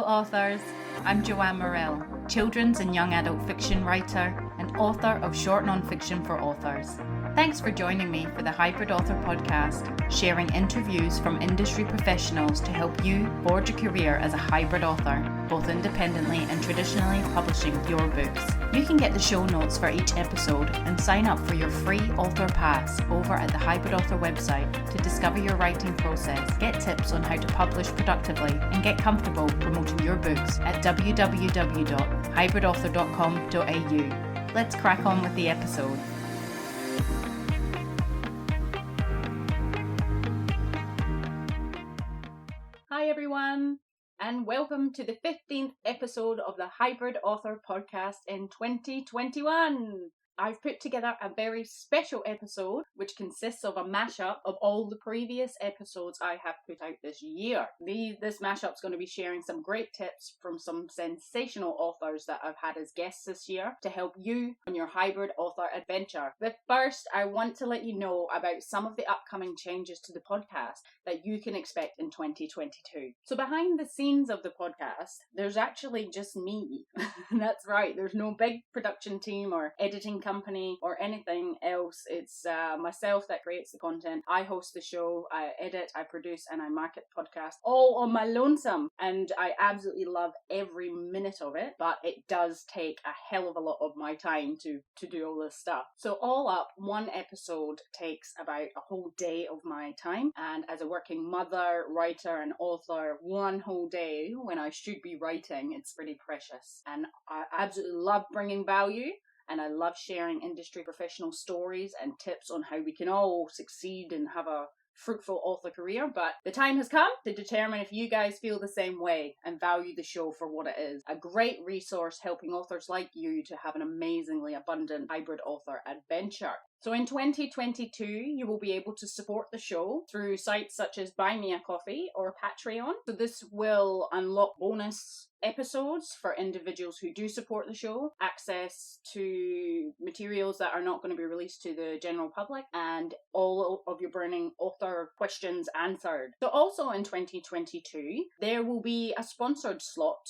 authors, I'm Joanne Morrell, children's and young adult fiction writer and author of short non-fiction for authors. Thanks for joining me for the Hybrid Author podcast, sharing interviews from industry professionals to help you forge a career as a hybrid author, both independently and traditionally publishing your books. You can get the show notes for each episode and sign up for your free author pass over at the Hybrid Author website to discover your writing process, get tips on how to publish productively, and get comfortable promoting your books at www.hybridauthor.com.au. Let's crack on with the episode. Hi everyone, and welcome to the 15th episode of the Hybrid Author podcast in 2021. I've put together a very special episode which consists of a mashup of all the previous episodes I have put out this year. This mashup's going to be sharing some great tips from some sensational authors that I've had as guests this year to help you on your hybrid author adventure. But first, I want to let you know about some of the upcoming changes to the podcast that you can expect in 2022. So behind the scenes of the podcast, there's actually just me. That's right, there's no big production team or editing company or anything else. It's myself that creates the content. I host the show, I edit, I produce, and I market the podcast all on my lonesome. And I absolutely love every minute of it, but it does take a hell of a lot of my time to do all this stuff. So all up, one episode takes about a whole day of my time. And as a working mother, writer, and author, one whole day when I should be writing, it's pretty precious. And I absolutely love bringing value. And I love sharing industry professional stories and tips on how we can all succeed and have a fruitful author career. But the time has come to determine if you guys feel the same way and value the show for what it is. A great resource helping authors like you to have an amazingly abundant hybrid author adventure. So in 2022, you will be able to support the show through sites such as Buy Me a Coffee or Patreon. So this will unlock bonus episodes for individuals who do support the show, access to materials that are not going to be released to the general public, and all of your burning author questions answered. So also in 2022, there will be a sponsored slot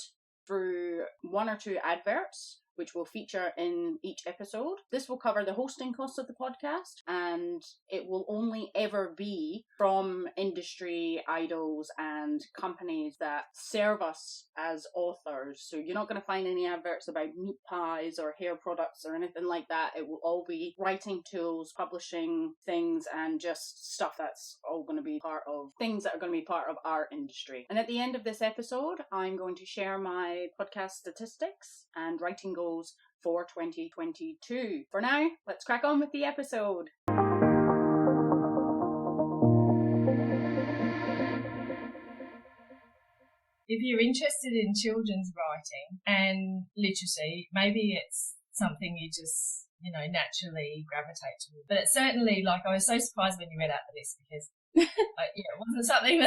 through one or two adverts which will feature in each episode. This will cover the hosting costs of the podcast, and it will only ever be from industry idols and companies that serve us as authors. So you're not going to find any adverts about meat pies or hair products or anything like that. It will all be writing tools, publishing things, and just stuff that's all going to be part of things that are going to be part of our industry. And at the end of this episode, I'm going to share my podcast statistics and writing goals for 2022. For now, let's crack on with the episode. If you're interested in children's writing and literacy, maybe it's something you just, naturally gravitate towards. But it's certainly, I was so surprised when you read out the list because it wasn't something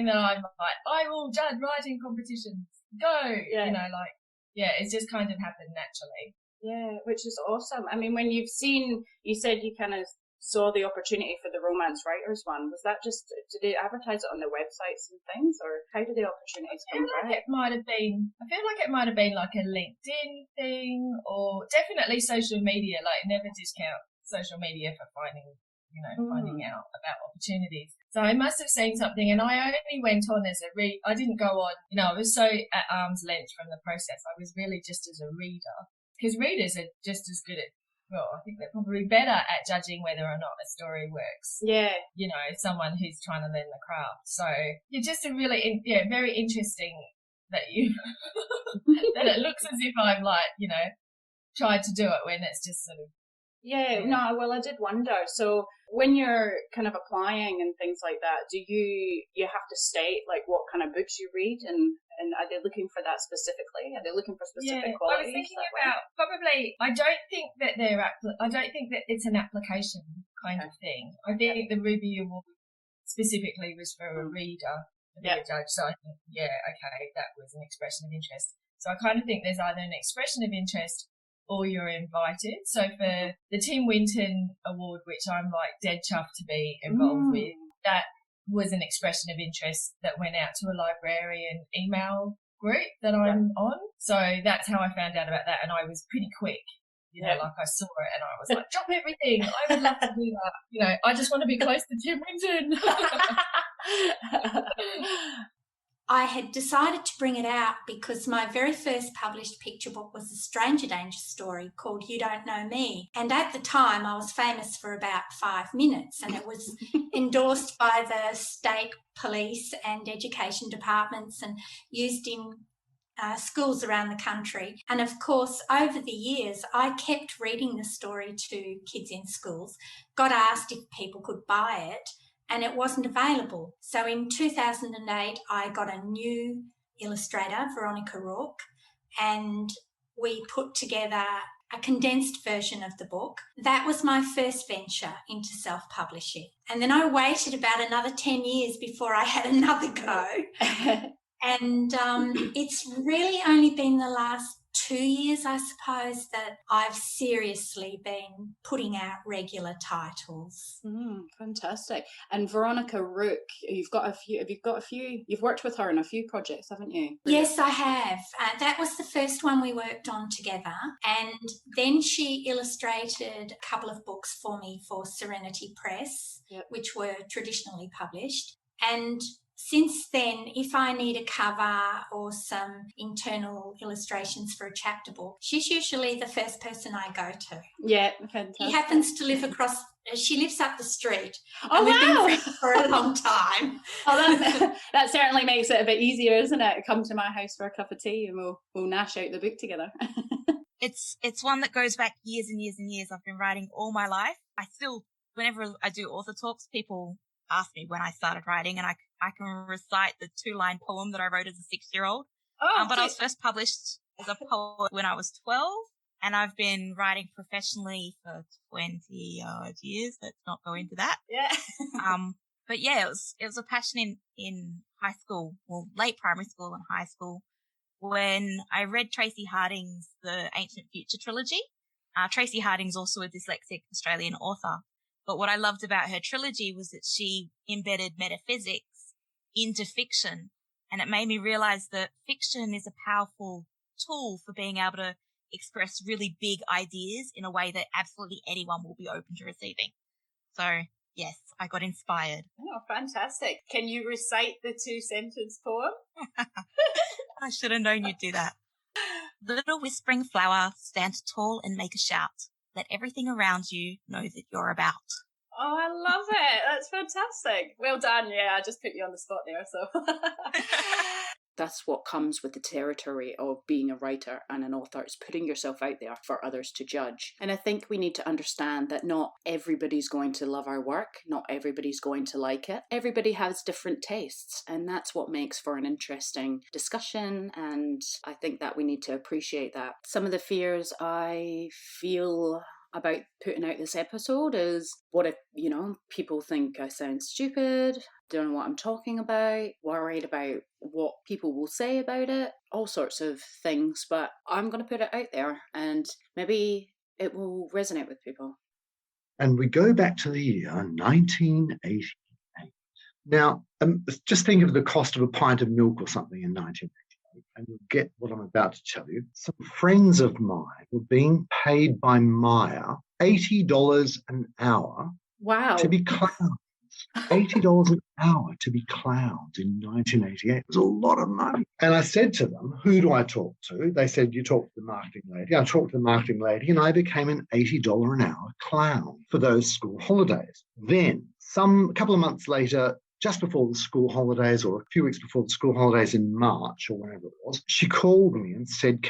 that I'm like, I will judge writing competitions. Go, Yeah, it's just kind of happened naturally. Yeah, which is awesome. I mean, when you said you kind of saw the opportunity for the romance writers one. Was that just, did they advertise it on their websites and things, or how did the opportunities come about? I feel like it might have been like a LinkedIn thing, or definitely social media. Never discount social media for finding out about opportunities. So I must have seen something, and I only went on as a read. I didn't go on, I was so at arm's length from the process. I was really just as a reader, because readers are just as good at, I think they're probably better at judging whether or not a story works. Yeah. Someone who's trying to learn the craft. So you're just very interesting that you, that it looks as if I'm tried to do it when it's just sort of. Yeah, no, well, I did wonder. So when you're kind of applying and things like that, do you have to state what kind of books you read, and are they looking for that specifically? Are they looking for specific qualities? I was thinking about probably. I don't think that it's an application kind of thing. I think the Ruby Award specifically was for a reader to be a judge. So I think, that was an expression of interest. So I kind of think there's either an expression of interest or you're invited. So for the Tim Winton Award, which I'm dead chuffed to be involved with, that was an expression of interest that went out to a librarian email group that I'm on. So that's how I found out about that, and I was pretty quick. You know, like I saw it and I was like, drop everything. I would love to do that. You know, I just want to be close to Tim Winton. I had decided to bring it out because my very first published picture book was a stranger danger story called You Don't Know Me. And at the time, I was famous for about 5 minutes, and it was endorsed by the state police and education departments and used in schools around the country. And of course, over the years, I kept reading the story to kids in schools, got asked if people could buy it, and it wasn't available. So in 2008, I got a new illustrator, Veronica Rourke, and we put together a condensed version of the book. That was my first venture into self-publishing. And then I waited about another 10 years before I had another go. And it's really only been the last 2 years, I suppose, that I've seriously been putting out regular titles. Fantastic. And Veronica Rourke, you've worked with her in a few projects, haven't you? Yes, I have. That was the first one we worked on together. And then she illustrated a couple of books for me for Serenity Press, which were traditionally published. And since then, if I need a cover or some internal illustrations for a chapter book, she's usually the first person I go to. Yeah, fantastic. She happens to live she lives up the street. Oh, we've wow. been friends for a long time. Oh, that certainly makes it a bit easier, isn't it? Come to my house for a cup of tea and we'll gnash out the book together. It's one that goes back years and years and years. I've been writing all my life. I still, whenever I do author talks, people ask me when I started writing, and I can recite the 2-line poem that I wrote as a 6-year-old. But I was first published as a poet when I was 12, and I've been writing professionally for 20 odd years. Let's not go into that. Yeah. But yeah, it was a passion in high school, well, late primary school and high school, when I read Tracy Harding's The Ancient Future trilogy. Tracy Harding's also a dyslexic Australian author. But what I loved about her trilogy was that she embedded metaphysics into fiction. And it made me realize that fiction is a powerful tool for being able to express really big ideas in a way that absolutely anyone will be open to receiving. So, yes, I got inspired. Oh, fantastic. Can you recite the 2-sentence poem? I should have known you'd do that. Little whispering flower, stand tall and make a shout. Let everything around you know that you're about. Oh, I love it. That's fantastic. Well done. Yeah, I just put you on the spot there. So that's what comes with the territory of being a writer and an author. It's putting yourself out there for others to judge. And I think we need to understand that not everybody's going to love our work. Not everybody's going to like it. Everybody has different tastes. And that's what makes for an interesting discussion. And I think that we need to appreciate that. Some of the fears I feel about putting out this episode is, what if, people think I sound stupid, don't know what I'm talking about, worried about what people will say about it, all sorts of things. But I'm going to put it out there and maybe it will resonate with people. And we go back to the year 1988. Now, just think of the cost of a pint of milk or something in 1988. And you'll get what I'm about to tell you. Some friends of mine were being paid by Maya $80 an hour to be clowns. $80 an hour to be clowns in 1988. It was a lot of money. And I said to them, who do I talk to? They said, you talk to the marketing lady. I talked to the marketing lady, and I became an $80 an hour clown for those school holidays. Then, a couple of months later, just before the school holidays, or a few weeks before the school holidays in March or whenever it was, she called me and said,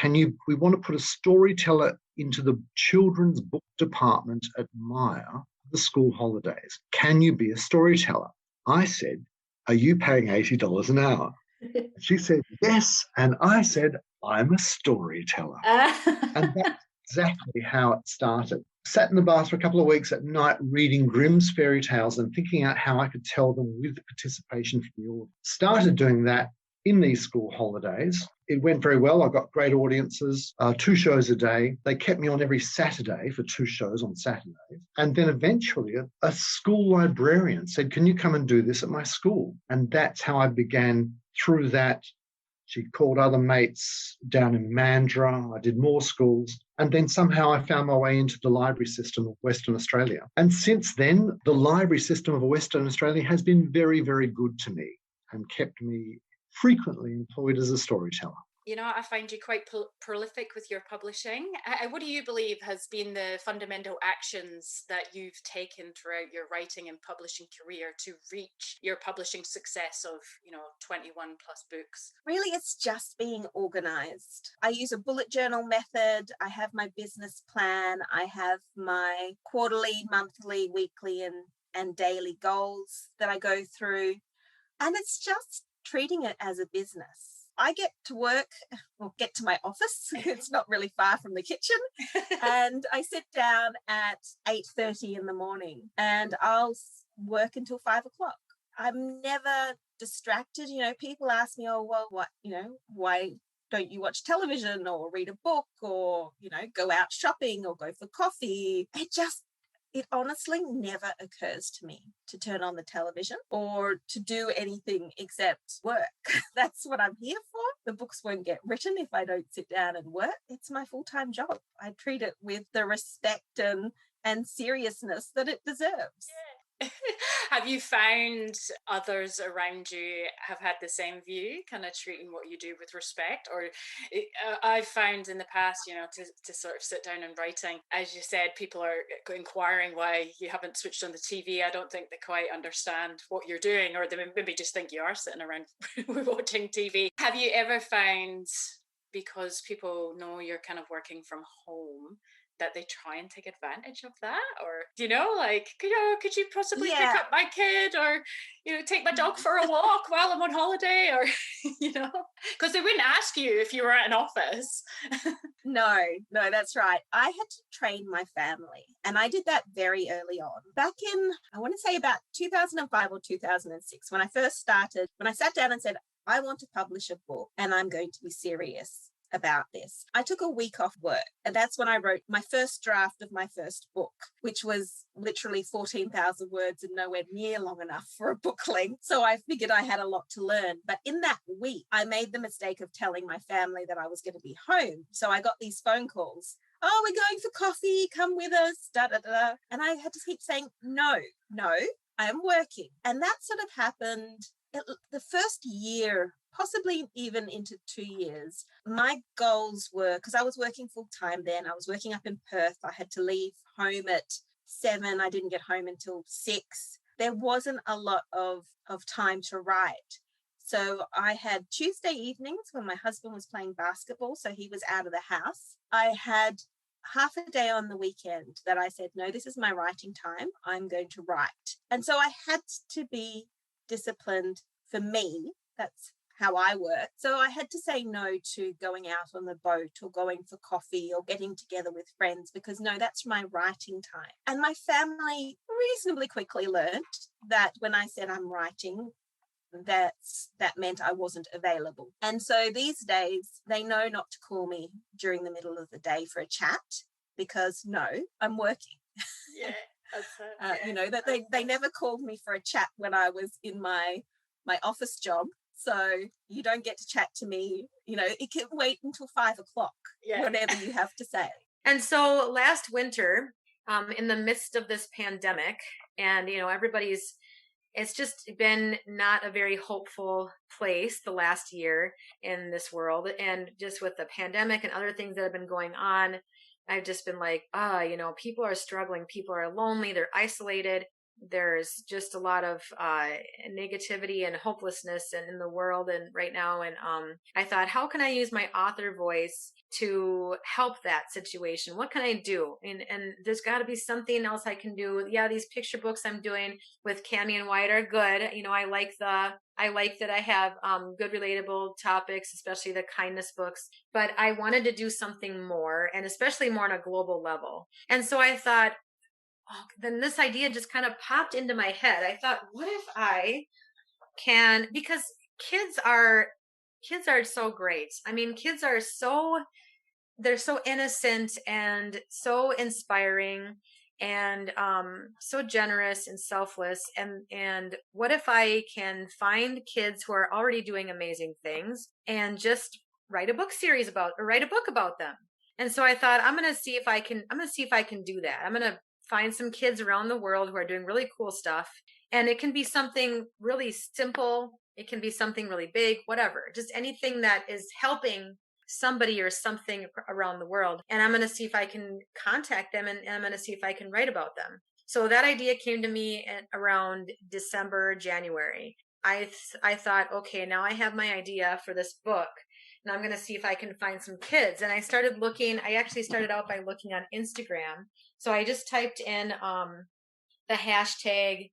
we want to put a storyteller into the children's book department at Maya for the school holidays. Can you be a storyteller? I said, are you paying $80 an hour? She said, yes. And I said, I'm a storyteller. And that's exactly how it started. Sat in the bath for a couple of weeks at night reading Grimm's fairy tales and thinking out how I could tell them with the participation from the audience. Started doing that. in these school holidays. It went very well. I got great audiences, 2 shows a day. They kept me on every Saturday for 2 shows on Saturdays. And then eventually a school librarian said, can you come and do this at my school? And that's how I began. Through that, she called other mates down in Mandurah. I did more schools. And then somehow I found my way into the library system of Western Australia. And since then, the library system of Western Australia has been very, very good to me and kept me frequently employed as a storyteller. You know, I find you quite prolific with your publishing. What do you believe has been the fundamental actions that you've taken throughout your writing and publishing career to reach your publishing success of, 21 plus books? Really, it's just being organized. I use a bullet journal method. I have my business plan. I have my quarterly, monthly, weekly, and daily goals that I go through. And it's just treating it as a business. I get to work or get to my office. It's not really far from the kitchen. And I sit down at 8:30 in the morning and I'll work until 5 o'clock. I'm never distracted. People ask me, oh, well, what, why don't you watch television or read a book or, go out shopping or go for coffee? It honestly never occurs to me to turn on the television or to do anything except work. That's what I'm here for. The books won't get written if I don't sit down and work. It's my full-time job. I treat it with the respect and seriousness that it deserves. Have you found others around you have had the same view, kind of treating what you do with respect? Or I've found in the past, to sort of sit down and writing, as you said, people are inquiring why you haven't switched on the TV. I don't think they quite understand what you're doing, or they maybe just think you are sitting around watching TV. Have you ever found, because people know you're kind of working from home, that they try and take advantage of that? Or, could you possibly pick up my kid, or, take my dog for a walk while I'm on holiday, or, because they wouldn't ask you if you were at an office. No, that's right. I had to train my family, and I did that very early on. Back in, I want to say about 2005 or 2006, when I first started, when I sat down and said, I want to publish a book and I'm going to be serious about this. I took a week off work, and that's when I wrote my first draft of my first book, which was literally 14,000 words and nowhere near long enough for a book length. So I figured I had a lot to learn. But in that week, I made the mistake of telling my family that I was going to be home. So I got these phone calls. Oh, we're going for coffee. Come with us. Da, da, da. And I had to keep saying, no, I am working. And that sort of happened the first year, possibly even into 2 years. My goals were, because I was working full time then, I was working up in Perth. I had to leave home at 7. I didn't get home until 6. There wasn't a lot of time to write. So I had Tuesday evenings when my husband was playing basketball, so he was out of the house. I had half a day on the weekend that I said, no, this is my writing time. I'm going to write. And so I had to be disciplined for me. That's how I work. So I had to say no to going out on the boat or going for coffee or getting together with friends, because no, that's my writing time. And my family reasonably quickly learned that when I said I'm writing, that meant I wasn't available. And so these days they know not to call me during the middle of the day for a chat, because no, I'm working. Yeah. That they never called me for a chat when I was in my office job. So you don't get to chat to me. It can wait until 5 o'clock, whatever you have to say. And so last winter, in the midst of this pandemic, and, it's just been not a very hopeful place the last year in this world. And just with the pandemic and other things that have been going on, I've just been like, people are struggling. People are lonely. They're isolated. There's just a lot of negativity and hopelessness in the world and right now. And I thought, how can I use my author voice to help that situation? What can I do? And there's got to be something else I can do. Yeah, these picture books I'm doing with Cami and Wyatt are good. I like that I have good relatable topics, especially the kindness books. But I wanted to do something more, and especially more on a global level. And so I thought, then this idea just kind of popped into my head. I thought, what if I can, because kids are kids are so great. I mean, kids are they're so innocent and so inspiring and so generous and selfless. And what if I can find kids who are already doing amazing things and just write a book about them? And so I thought, I'm going to see if I can do that. I'm going to find some kids around the world who are doing really cool stuff. And it can be something really simple. It can be something really big, whatever, just anything that is helping somebody or something around the world. And I'm going to see if I can contact them, and I'm going to see if I can write about them. So that idea came to me around December, January. I thought, okay, now I have my idea for this book, and I'm going to see if I can find some kids. And I actually started out by looking on Instagram. So I just typed in the hashtag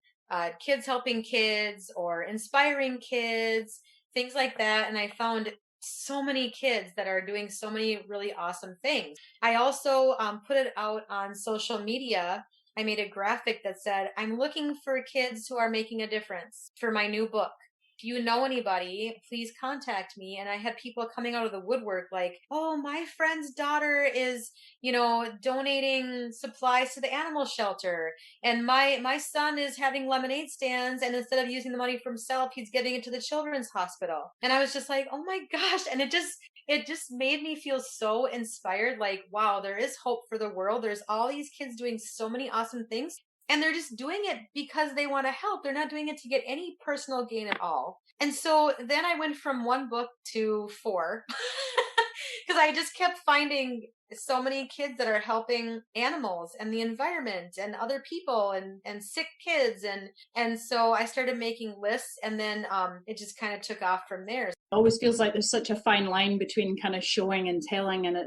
kids helping kids or inspiring kids, things like that. And I found so many kids that are doing so many really awesome things. I also put it out on social media. I made a graphic that said, I'm looking for kids who are making a difference for my new book. If you know anybody, please contact me. And I had people coming out of the woodwork like, oh, my friend's daughter is, donating supplies to the animal shelter. And my son is having lemonade stands. And instead of using the money for himself, he's giving it to the children's hospital. And I was just like, oh my gosh. And it just made me feel so inspired. Like, wow, there is hope for the world. There's all these kids doing so many awesome things. And they're just doing it because they want to help. They're not doing it to get any personal gain at all. And so then I went from 1 book to 4 because I just kept finding so many kids that are helping animals and the environment and other people and sick kids. And so I started making lists, and then it just kind of took off from there. It always feels like there's such a fine line between kind of showing and telling, and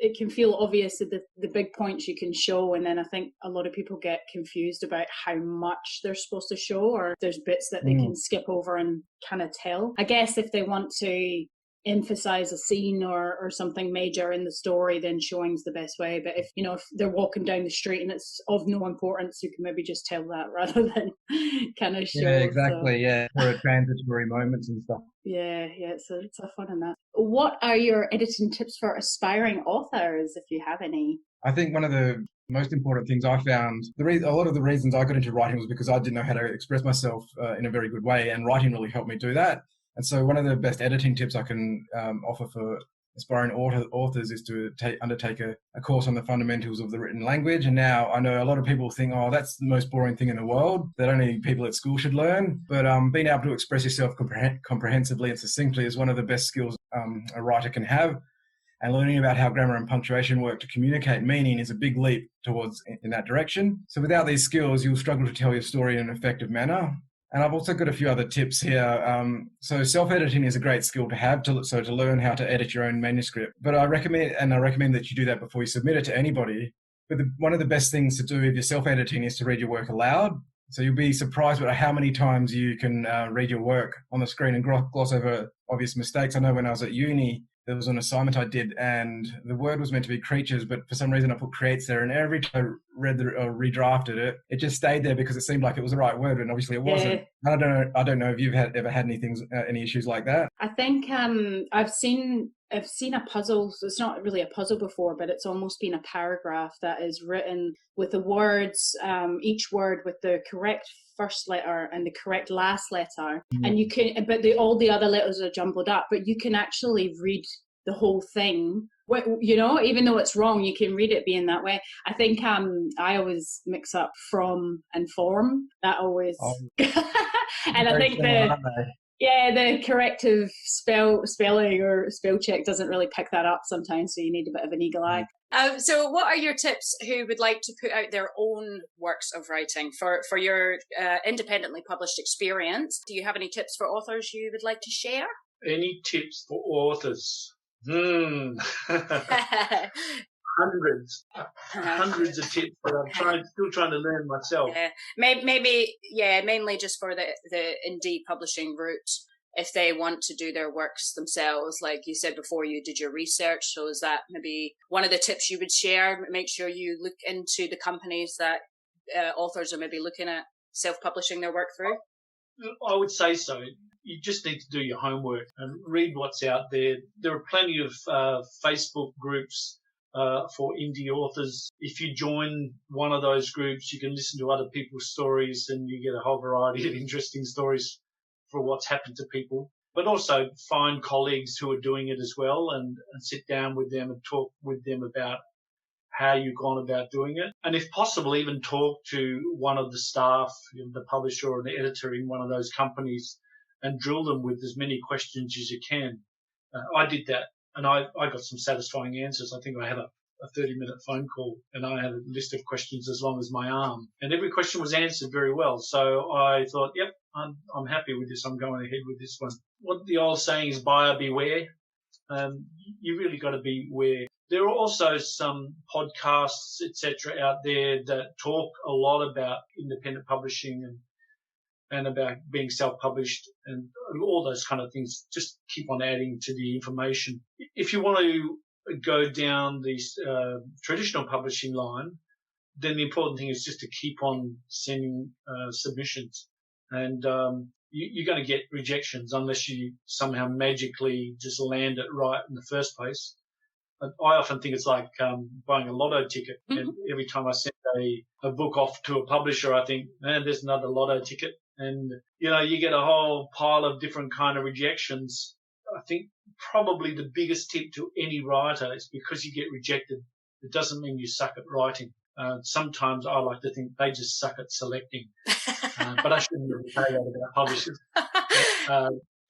it can feel obvious that the big points you can show, and then I think a lot of people get confused about how much they're supposed to show, or there's bits that they can skip over and kind of tell. I guess if they want to emphasize a scene or something major in the story, then showing's the best way. But if they're walking down the street and it's of no importance, you can maybe just tell that rather than kind of show. Yeah, exactly. So. Yeah, for transitory moments and stuff. Yeah, it's a fun in that. What are your editing tips for aspiring authors, if you have any? I think one of the most important things I found, a lot of the reasons I got into writing was because I didn't know how to express myself in a very good way, and writing really helped me do that. And so one of the best editing tips I can offer for aspiring authors is to undertake a course on the fundamentals of the written language. And now I know a lot of people think, oh, that's the most boring thing in the world that only people at school should learn. But being able to express yourself comprehensively and succinctly is one of the best skills a writer can have. And learning about how grammar and punctuation work to communicate meaning is a big leap towards in that direction. So without these skills, you'll struggle to tell your story in an effective manner. And I've also got a few other tips here. So self-editing is a great skill to have, to learn how to edit your own manuscript. But I recommend that you do that before you submit it to anybody. But one of the best things to do if you're self-editing is to read your work aloud. So you'll be surprised at how many times you can read your work on the screen and gloss over obvious mistakes. I know when I was at uni, there was an assignment I did, and the word was meant to be creatures, but for some reason I put creates there, and every time I read or redrafted it, it just stayed there because it seemed like it was the right word, and obviously it wasn't. Yeah. I don't know if you've ever had any issues like that. I think I've seen a puzzle. So it's not really a puzzle before, but it's almost been a paragraph that is written with the words, each word with the correct first letter and the correct last letter, and you can, but all the other letters are jumbled up, but you can actually read the whole thing. Even though it's wrong, you can read it being that way. I think I always mix up from and form. That always, and I think the corrective spelling or spell check doesn't really pick that up sometimes, so you need a bit of an eagle eye. So what are your tips who would like to put out their own works of writing for your independently published experience? Do you have any tips for authors you would like to share? Any tips for authors? Hundreds of tips, but I'm still trying to learn myself. Mainly just for the indie publishing route. If they want to do their works themselves, like you said before, you did your research. So is that maybe one of the tips you would share? Make sure you look into the companies that authors are maybe looking at self-publishing their work through. I would say so. you just need to do your homework and read what's out there. There are plenty of Facebook groups for indie authors. If you join one of those groups, you can listen to other people's stories and you get a whole variety of interesting stories for what's happened to people. But also find colleagues who are doing it as well and sit down with them and talk with them about how you've gone about doing it. And if possible, even talk to one of the staff, the publisher or the editor in one of those companies and drill them with as many questions as you can. I did that and I got some satisfying answers. I think I had a 30-minute phone call and I had a list of questions as long as my arm. And every question was answered very well. So I thought, yep, I'm happy with this. I'm going ahead with this one. What the old saying is, buyer beware. You really got to beware. There are also some podcasts, etc., out there that talk a lot about independent publishing and about being self-published and all those kind of things. Just keep on adding to the information. If you want to go down the traditional publishing line, then the important thing is just to keep on sending submissions. And you're going to get rejections unless you somehow magically just land it right in the first place. I often think it's like buying a lotto ticket. And every time I send a book off to a publisher, I think, man, there's another lotto ticket. And, you get a whole pile of different kind of rejections. I think probably the biggest tip to any writer is because you get rejected, it doesn't mean you suck at writing. Sometimes I like to think they just suck at selecting. But I shouldn't really say that about publishers.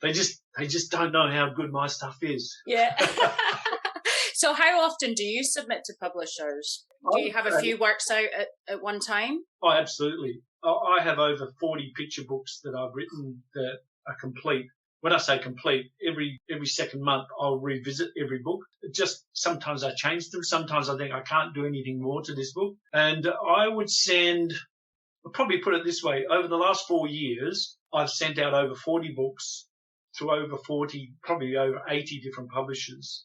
They just don't know how good my stuff is. Yeah. So how often do you submit to publishers? Do you have a few works out at one time? Oh, absolutely. I have over 40 picture books that I've written that are complete. When I say complete, every second month I'll revisit every book. Just sometimes I change them. Sometimes I think I can't do anything more to this book. And I would I'll probably put it this way. Over the last 4 years, I've sent out over 40 books to over 40, probably over 80 different publishers.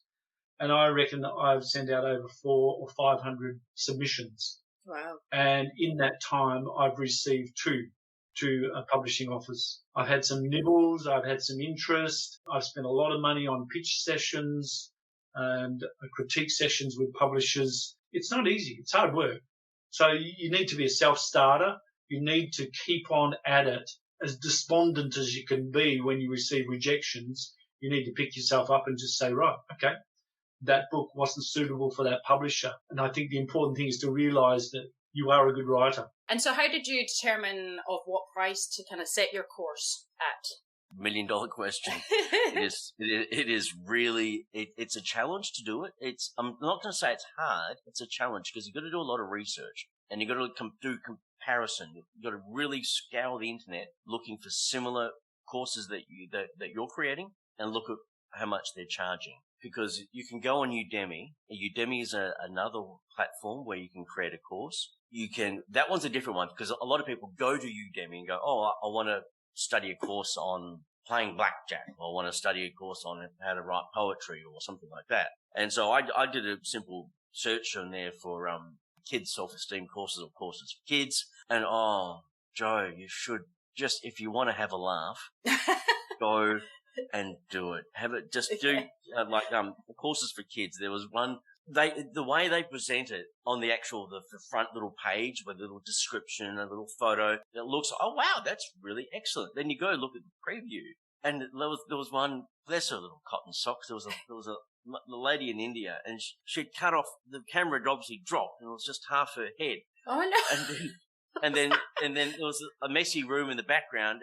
And I reckon that I've sent out over 400 or 500 submissions. Wow. And in that time, I've received two publishing offers. I've had some nibbles. I've had some interest. I've spent a lot of money on pitch sessions and critique sessions with publishers. It's not easy. It's hard work. So you need to be a self-starter. You need to keep on at it. As despondent as you can be when you receive rejections, you need to pick yourself up and just say, right, okay, that book wasn't suitable for that publisher. And I think the important thing is to realise that you are a good writer. And so how did you determine of what price to kind of set your course at? $1 million question. It is really, it's a challenge to do it. I'm not going to say it's hard. It's a challenge because you've got to do a lot of research and you've got to do comparison. You've got to really scour the internet looking for similar courses that you're creating and look at how much they're charging. Because you can go on Udemy. Udemy is another platform where you can create a course. That one's a different one because a lot of people go to Udemy and go, oh, I want to study a course on playing blackjack, or I want to study a course on how to write poetry or something like that. And so I did a simple search on there for kids self-esteem courses or courses for kids. And Joe, you should just, if you want to have a laugh, go and do it. Have it. Just do courses for kids. There was one. The way they present it on the front little page with a little description, a little photo, it looks, oh wow, that's really excellent. Then you go look at the preview, and there was one, bless her little cotton socks. There was a lady in India, and she'd cut off, the camera had obviously dropped, and it was just half her head. Oh no. And then there was a messy room in the background,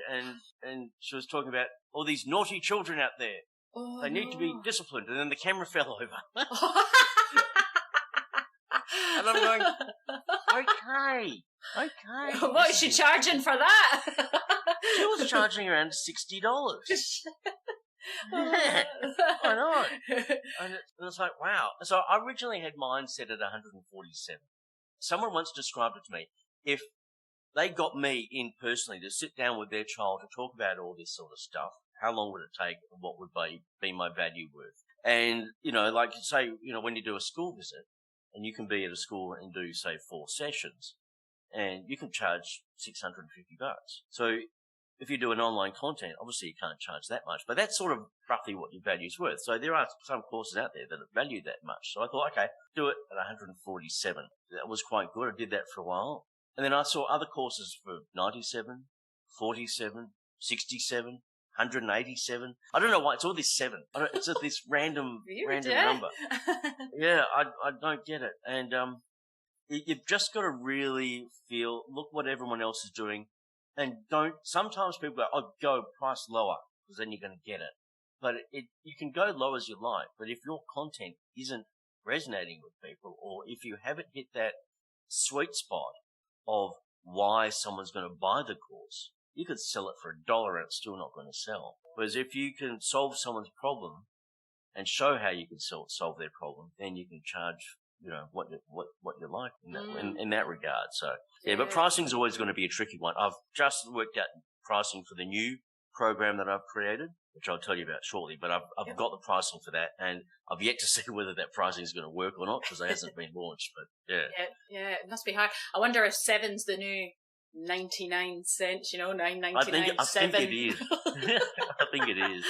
and she was talking about all these naughty children out there. Oh, they need to be disciplined. And then the camera fell over. And I'm going, okay. What is she charging for that? She was charging around $60. Yeah, why not? And it's like, wow. So I originally had mine set at 147. Someone once described it to me. If they got me in personally to sit down with their child to talk about all this sort of stuff, how long would it take and what would be my value worth? And, like say, when you do a school visit and you can be at a school and do, say, 4 sessions and you can charge $650. So if you do an online content, obviously you can't charge that much, but that's sort of roughly what your value's worth. So there are some courses out there that are valued that much. So I thought, okay, do it at 147. That was quite good. I did that for a while. And then I saw other courses for 97, 47, 67, 187. I don't know why it's all this 7. It's just this random number. Yeah, I don't get it. And you've just got to really look what everyone else is doing, and sometimes people go, oh, go price lower, because then you're going to get it. But you can go low as you like, but if your content isn't resonating with people, or if you haven't hit that sweet spot of why someone's going to buy the course, you could sell it for $1 and it's still not going to sell. Whereas if you can solve someone's problem and show how you can solve their problem, then you can charge, what you like in that regard. So yeah, but pricing's always going to be a tricky one. I've just worked out pricing for the new program that I've created, which I'll tell you about shortly, but I've got the pricing for that, and I've yet to see whether that pricing is going to work or not, because it hasn't been launched. But yeah, it must be hard. I wonder if 7's the new 99 cents, $9.99. I think it is. I think it is.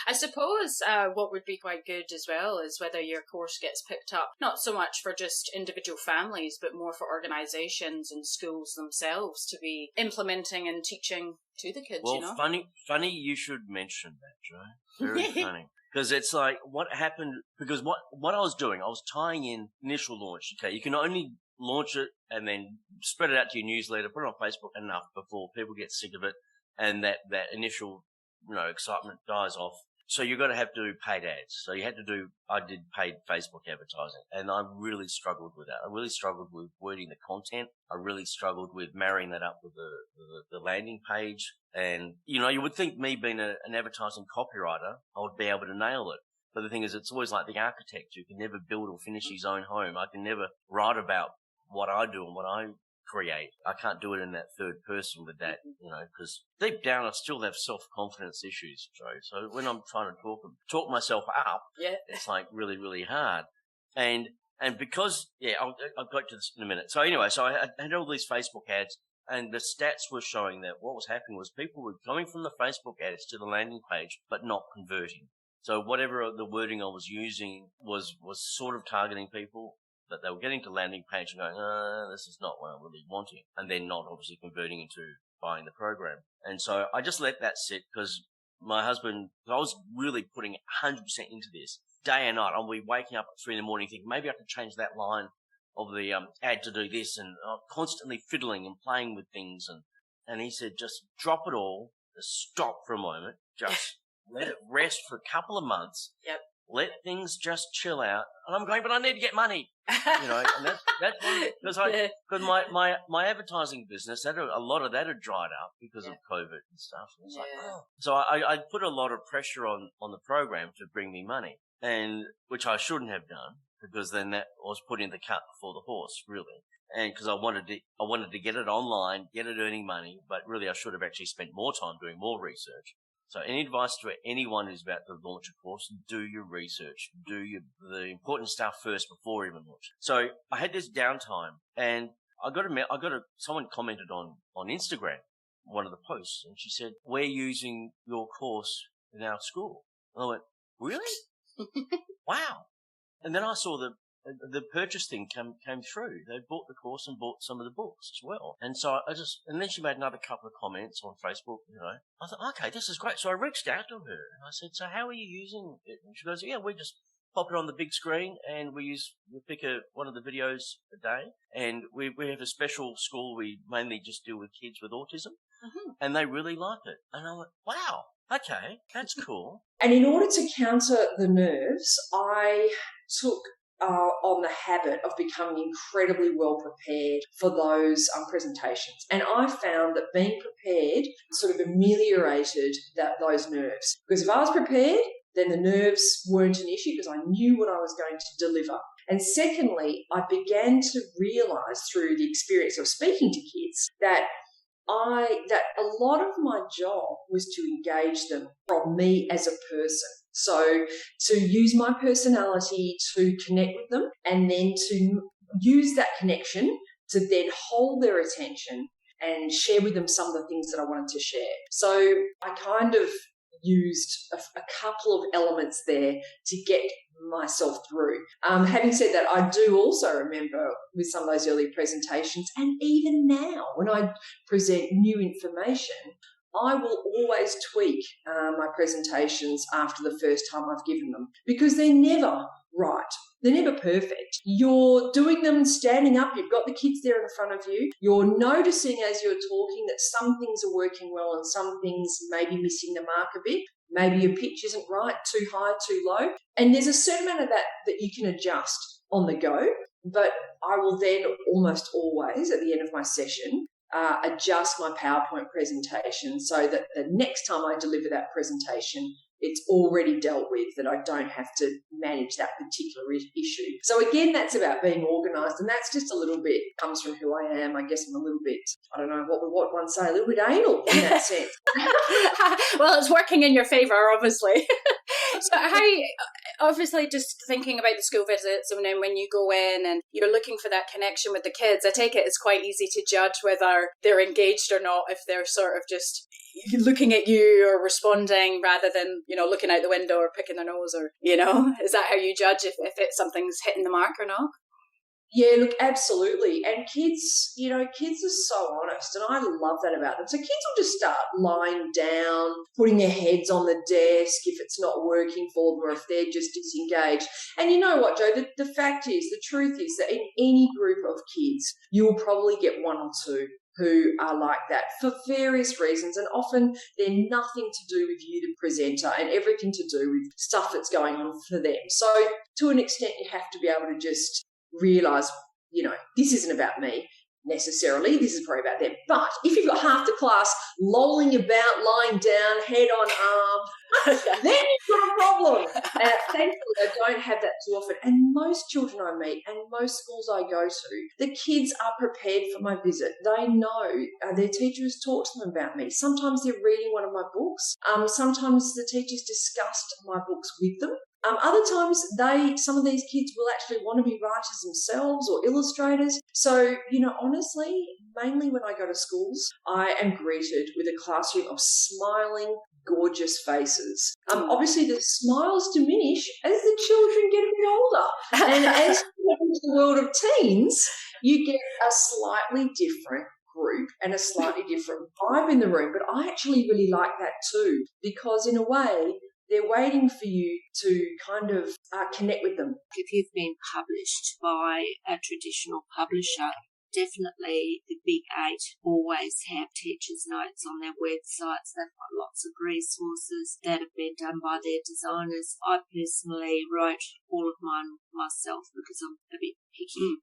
I suppose what would be quite good as well is whether your course gets picked up, not so much for just individual families, but more for organisations and schools themselves to be implementing and teaching to the kids. Well, funny you should mention that, Joe. Very funny. Because it's like what happened, because what I was doing, I was tying in initial launch. Okay, you can only launch it and then spread it out to your newsletter, put it on Facebook enough before people get sick of it and that initial, excitement dies off. So you've got to have to do paid ads. So I did paid Facebook advertising, and I really struggled with that. I really struggled with wording the content. I really struggled with marrying that up with the landing page. And, you would think me being an advertising copywriter, I would be able to nail it. But the thing is, it's always like the architect who can never build or finish his own home. I can never write about what I do and what I create. I can't do it in that third person with that, because deep down I still have self-confidence issues, Joe. So when I'm trying to talk myself up, it's like really, really hard. And because, I'll go to this in a minute. So anyway, so I had all these Facebook ads, and the stats were showing that what was happening was people were going from the Facebook ads to the landing page, but not converting. So whatever the wording I was using was sort of targeting people, but they were getting to landing page and going, this is not what I'm really wanting. And then not obviously converting into buying the program. And so I just let that sit, because my husband, I was really putting 100% into this day and night. I'll be waking up at 3 a.m. thinking maybe I could change that line of the ad to do this, and constantly fiddling and playing with things. And he said, just drop it all, just stop for a moment, just let it rest for a couple of months. Yep. Let things just chill out. And I'm going, but I need to get money. And that's because my advertising business, a lot of that had dried up because of COVID and stuff. And it's like, oh. So I put a lot of pressure on the program to bring me money, and which I shouldn't have done, because then that was putting the cart before the horse, really. And because I wanted to get it online, get it earning money, but really I should have actually spent more time doing more research. So any advice to anyone who's about to launch a course, do your research, do the important stuff first before even launch. So I had this downtime, and someone commented on Instagram, one of the posts, and she said, we're using your course in our school. And I went, really? Wow. And then I saw the purchase thing came through. They bought the course and bought some of the books as well. And so and then she made another couple of comments on Facebook, I thought, okay, this is great. So I reached out to her and I said, so how are you using it? And she goes, yeah, we just pop it on the big screen and we pick one of the videos a day. And we have a special school. We mainly just deal with kids with autism, and they really like it. And I went, wow, okay, that's cool. And in order to counter the nerves, I took on the habit of becoming incredibly well prepared for those presentations. And I found that being prepared sort of ameliorated those nerves. Because if I was prepared, then the nerves weren't an issue, because I knew what I was going to deliver. And secondly, I began to realise through the experience of speaking to kids that a lot of my job was to engage them from me as a person. So to use my personality to connect with them, and then to use that connection to then hold their attention and share with them some of the things that I wanted to share. So I kind of used a couple of elements there to get myself through. Having said that, I do also remember with some of those early presentations, and even now when I present new information, I will always tweak my presentations after the first time I've given them, because they're never right. They're never perfect. You're doing them standing up. You've got the kids there in front of you. You're noticing as you're talking that some things are working well and some things may be missing the mark a bit. Maybe your pitch isn't right, too high, too low. And there's a certain amount of that you can adjust on the go. But I will then almost always, at the end of my session, adjust my PowerPoint presentation so that the next time I deliver that presentation, it's already dealt with, that I don't have to manage that particular issue. So again, that's about being organised, and that's just a little bit, comes from who I am. I guess I'm a little bit, I don't know, what would one say, a little bit anal in that sense. Well, it's working in your favour, obviously. So obviously just thinking about the school visits, and then when you go in and you're looking for that connection with the kids, I take it it's quite easy to judge whether they're engaged or not if they're sort of just looking at you or responding rather than, looking out the window or picking their nose, or, is that how you judge if something's hitting the mark or not? Yeah, look, absolutely. And kids, kids are so honest, and I love that about them. So kids will just start lying down, putting their heads on the desk if it's not working for them or if they're just disengaged. And you know what, Joe, the fact is, the truth is that in any group of kids, you will probably get one or two who are like that for various reasons, and often they're nothing to do with you, the presenter, and everything to do with stuff that's going on for them. So to an extent, you have to be able to just realise, this isn't about me necessarily, this is probably about them. But if you've got half the class lolling about, lying down, head on arm, then you've got a problem. Thankfully, I don't have that too often. And most children I meet and most schools I go to, the kids are prepared for my visit. They know their teacher has talked to them about me. Sometimes they're reading one of my books. Sometimes the teacher's discussed my books with them. Other times, some of these kids will actually want to be writers themselves or illustrators. So, honestly, mainly when I go to schools, I am greeted with a classroom of smiling, gorgeous faces. Obviously, the smiles diminish as the children get a bit older. And as you go into the world of teens, you get a slightly different group and a slightly different vibe in the room. But I actually really like that too, because in a way, they're waiting for you to kind of connect with them. If you've been published by a traditional publisher, definitely the big eight always have teachers' notes on their websites. They've got lots of resources that have been done by their designers. I personally wrote all of mine myself because I'm a bit picky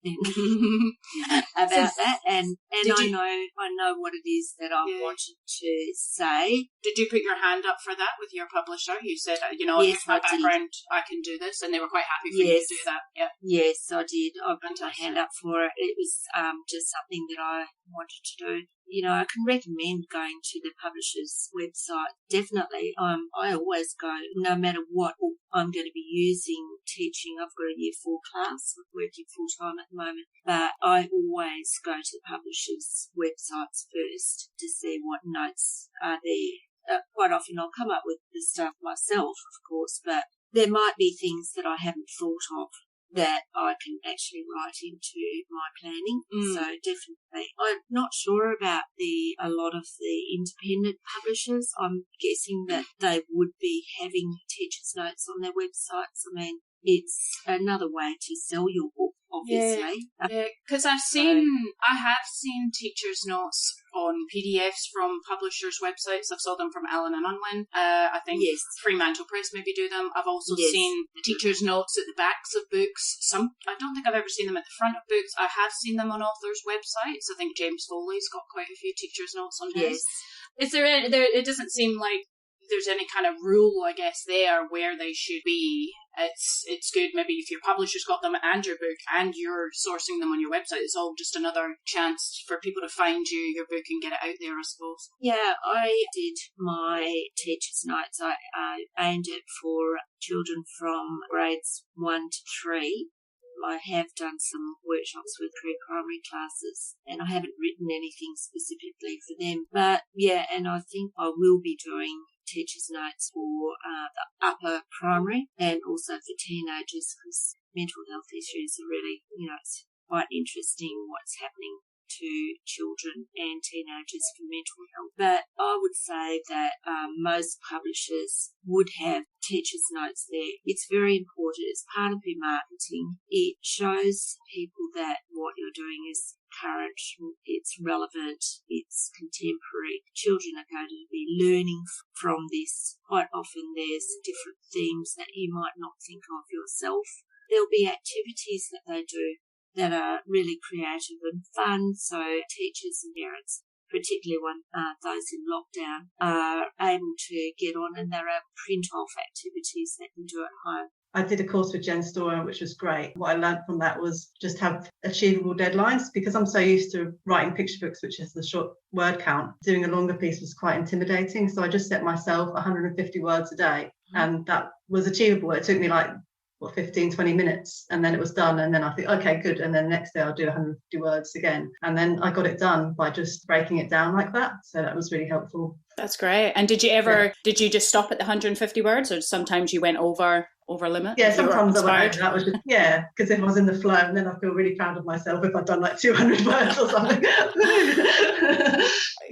about that, and I know what it is that I wanted to say. Did you put your hand up for that with your publisher? You said, yes, with my background, I can do this, and they were quite happy for you to do that. Yeah. Yes, I did. I put my hand up for it. It was just something that I wanted to do. I can recommend going to the publisher's website. Definitely. I always go, no matter what I'm going to be using teaching. I've got a year 4 class. I'm working full-time at the moment. But I always go to the publisher's websites first to see what notes are there. Quite often I'll come up with the stuff myself, of course, but there might be things that I haven't thought of that I can actually write into my planning. So definitely. I'm not sure about a lot of the independent publishers. I'm guessing that they would be having teachers' notes on their websites. I mean, it's another way to sell your book, obviously. Yeah, because I have seen teachers' notes on PDFs from publishers' websites. I've saw them from Allen and Unwin. I think Fremantle Press maybe do them. I've also seen teachers' notes at the backs of books. I don't think I've ever seen them at the front of books. I have seen them on authors' websites. I think James Foley's got quite a few teachers' notes on his. Is there it doesn't seem like there's any kind of rule, I guess, there where they should be. It's good maybe if your publisher's got them and your book and you're sourcing them on your website. It's all just another chance for people to find your book and get it out there, I suppose. Yeah, I did my teacher's notes. I aimed it for children from grades 1 to 3. I have done some workshops with pre-primary classes, and I haven't written anything specifically for them. But yeah, and I think I will be doing teachers' notes for the upper primary and also for teenagers, because mental health issues are really, it's quite interesting what's happening to children and teenagers for mental health. But I would say that most publishers would have teachers' notes there. It's very important. It's part of your marketing. It shows people that what you're doing is current, it's relevant, it's contemporary. Children are going to be learning from this. Quite often there's different themes that you might not think of yourself. There'll be activities that they do that are really creative and fun, so teachers and parents, particularly when those in lockdown, are able to get on and they're able to print off activities they can do at home. I did a course with Jen Storer, which was great. What I learned from that was just have achievable deadlines, because I'm so used to writing picture books, which is the short word count. Doing a longer piece was quite intimidating, so I just set myself 150 words a day, and that was achievable. It took me 15, 20 minutes, and then it was done, and then I think, okay, good, and then next day I'll do 150 words again, and then I got it done by just breaking it down like that, so that was really helpful. That's great. And did you just stop at the 150 words, or sometimes you went over limit? Yeah, sometimes I went over. That was just, because if I was in the flow, and then I feel really proud of myself if I'd done 200 words or something.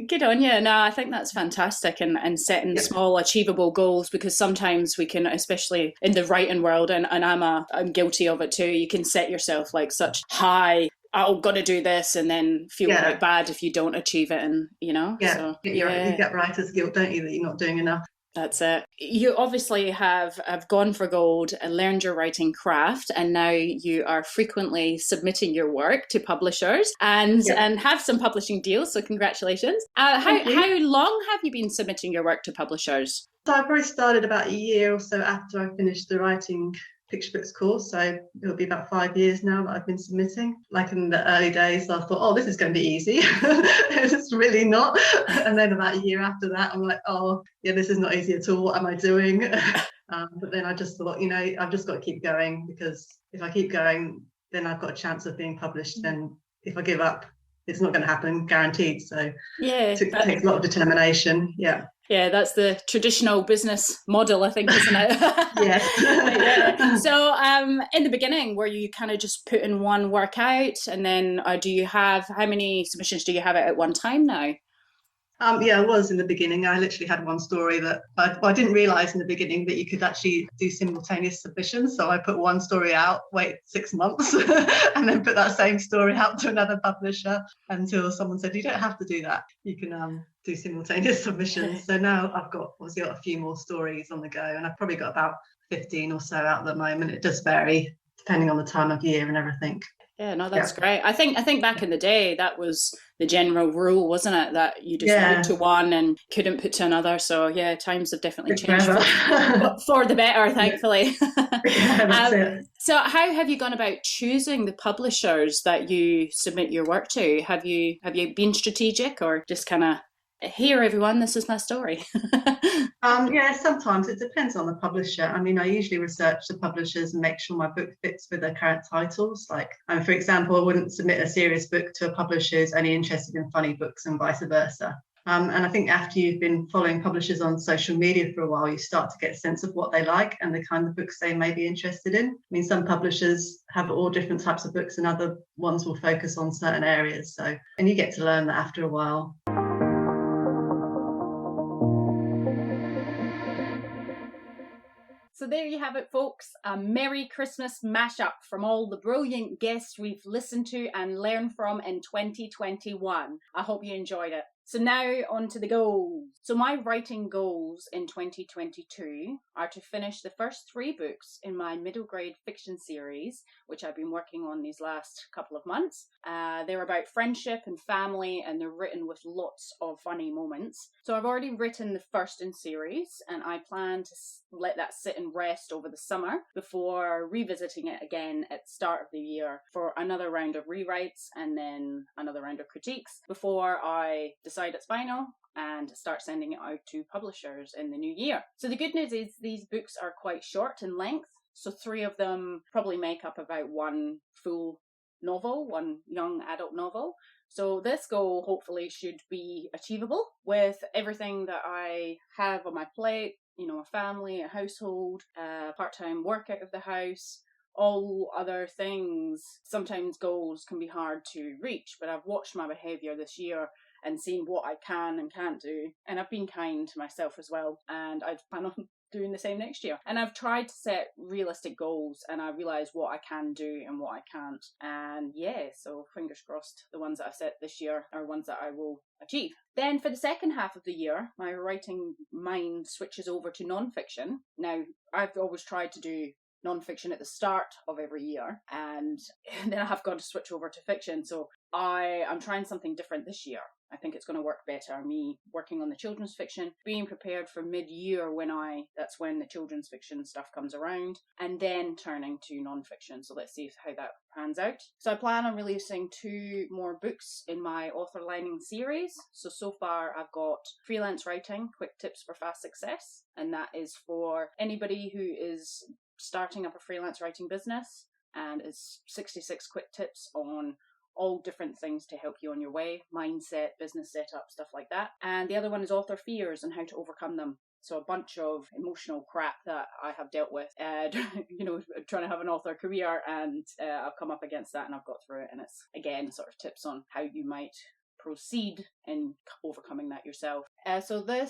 Good on you. No, I think that's fantastic, and setting small achievable goals, because sometimes we can, especially in the writing world, and I'm guilty of it too, you can set yourself such high, I've got to do this, and then feel quite bad if you don't achieve it, and you get writer's guilt, don't you, that you're not doing enough. That's it. You obviously have gone for gold and learned your writing craft, and now you are frequently submitting your work to publishers and have some publishing deals. So congratulations. How long have you been submitting your work to publishers? So I probably started about a year or so after I finished the writing picture books course, so it'll be about 5 years now that I've been submitting. In the early days I thought, this is going to be easy. It's really not. And then about a year after that I'm like, this is not easy at all, what am I doing? But then I just thought, I've just got to keep going, because if I keep going then I've got a chance of being published. Then if I give up, it's not going to happen, guaranteed. So it takes a lot of determination. Yeah, that's the traditional business model, I think, isn't it? Yes. So in the beginning, were you kind of just putting one work out, and then how many submissions do you have at one time now? I was in the beginning. I literally had one story that I didn't realise in the beginning that you could actually do simultaneous submissions. So I put one story out, wait 6 months, and then put that same story out to another publisher until someone said, you don't have to do that. You can do simultaneous submissions. So now I've got a few more stories on the go, and I've probably got about 15 or so out at the moment. It does vary depending on the time of year and everything. Yeah, no, that's great. I think back in the day that was the general rule, wasn't it? That you just went to one and couldn't put to another. So yeah, times have definitely changed for the better, thankfully. That's it. So how have you gone about choosing the publishers that you submit your work to? Have you been strategic, or just kind of, here everyone, this is my story? Sometimes it depends on the publisher. I mean, I usually research the publishers and make sure my book fits with their current titles. For example, I wouldn't submit a serious book to a publisher who's only interested in funny books, and vice versa. And I think after you've been following publishers on social media for a while, you start to get a sense of what they like and the kind of books they may be interested in. I mean, some publishers have all different types of books, and other ones will focus on certain areas. And you get to learn that after a while. So there you have it, folks. A Merry Christmas mashup from all the brilliant guests we've listened to and learned from in 2021. I hope you enjoyed it. So now on to the goals. So my writing goals in 2022 are to finish the first 3 books in my middle grade fiction series, which I've been working on these last couple of months. They're about friendship and family, and they're written with lots of funny moments. So I've already written the first in series, and I plan to let that sit and rest over the summer before revisiting it again at the start of the year for another round of rewrites and then another round of critiques before I decide it's final and start sending it out to publishers in the new year. So the good news is these books are quite short in length. So 3 of them probably make up about one full novel, one young adult novel. So this goal hopefully should be achievable with everything that I have on my plate, you know, a family, a household, part-time work out of the house, all other things. Sometimes goals can be hard to reach, but I've watched my behaviour this year and seen what I can and can't do. And I've been kind to myself as well. And I plan on doing the same next year. And I've tried to set realistic goals, and I realise what I can do and what I can't. And yeah, so fingers crossed the ones that I've set this year are ones that I will achieve. Then for the second half of the year, my writing mind switches over to non-fiction. Now, I've always tried to do non-fiction at the start of every year, and then I have got to switch over to fiction. So I'm trying something different this year. I think it's going to work better, me working on the children's fiction, being prepared for mid-year that's when the children's fiction stuff comes around, and then turning to non-fiction. So let's see how that pans out. So I plan on releasing 2 more books in my author lining series. So far I've got Freelance Writing, Quick Tips for Fast Success, and that is for anybody who is starting up a freelance writing business, and it's 66 quick tips on all different things to help you on your way, mindset, business setup, stuff like that. And the other one is author fears and how to overcome them. So a bunch of emotional crap that I have dealt with, you know, trying to have an author career, and I've come up against that and I've got through it. And it's, again, sort of tips on how you might proceed in overcoming that yourself. So the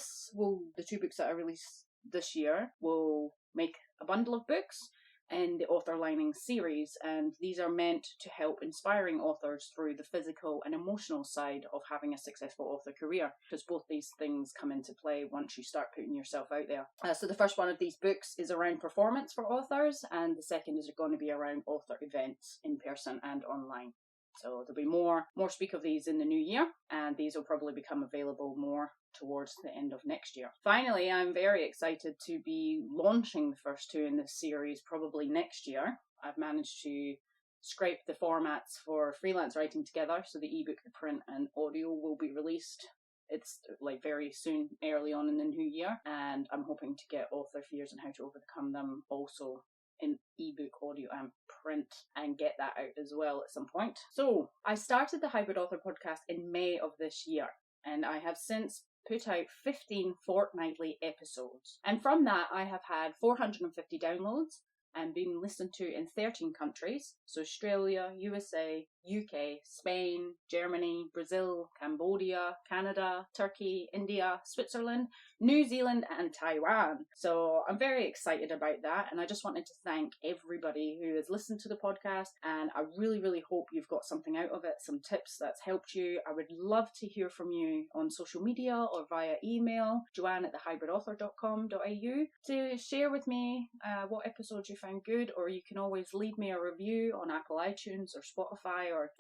2 books that I release this year will make a bundle of books in the author lining series, and these are meant to help inspiring authors through the physical and emotional side of having a successful author career, because both these things come into play once you start putting yourself out there. So the first one of these books is around performance for authors, and the second is going to be around author events in person and online. So there'll be more speak of these in the new year, and these will probably become available more towards the end of next year. Finally, I'm very excited to be launching the first 2 in this series probably next year. I've managed to scrape the formats for freelance writing together, so the ebook, the print and audio will be released. It's like very soon, early on in the new year, and I'm hoping to get author fears and how to overcome them also in ebook, audio and print, and get that out as well at some point. So I started the Hybrid Author podcast in May of this year, and I have since put out 15 fortnightly episodes. And from that, I have had 450 downloads and been listened to in 13 countries. So Australia, USA, UK, Spain, Germany, Brazil, Cambodia, Canada, Turkey, India, Switzerland, New Zealand and Taiwan. So I'm very excited about that, and I just wanted to thank everybody who has listened to the podcast, and I really, really hope you've got something out of it, some tips that's helped you. I would love to hear from you on social media or via email, joanne@thehybridauthor.com.au, to share with me what episodes you found good, or you can always leave me a review on Apple iTunes or Spotify or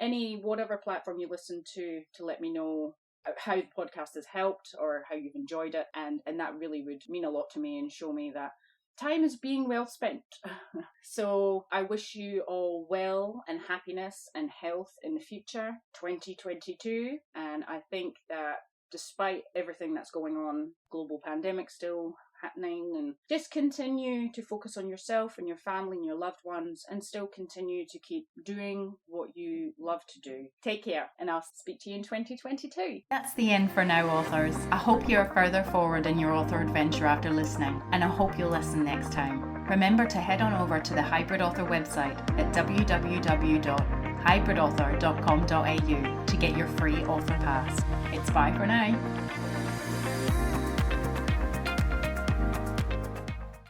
whatever platform you listen to let me know how the podcast has helped or how you've enjoyed it, and that really would mean a lot to me and show me that time is being well spent. So I wish you all well and happiness and health in the future, 2022, and I think that despite everything that's going on, global pandemic still happening, and just continue to focus on yourself and your family and your loved ones, and still continue to keep doing what you love to do. Take care, and I'll speak to you in 2022. That's the end for now, authors. I hope you're further forward in your author adventure after listening, and I hope you'll listen next time. Remember to head on over to the Hybrid Author website at www.hybridauthor.com.au to get your free author pass. It's bye for now.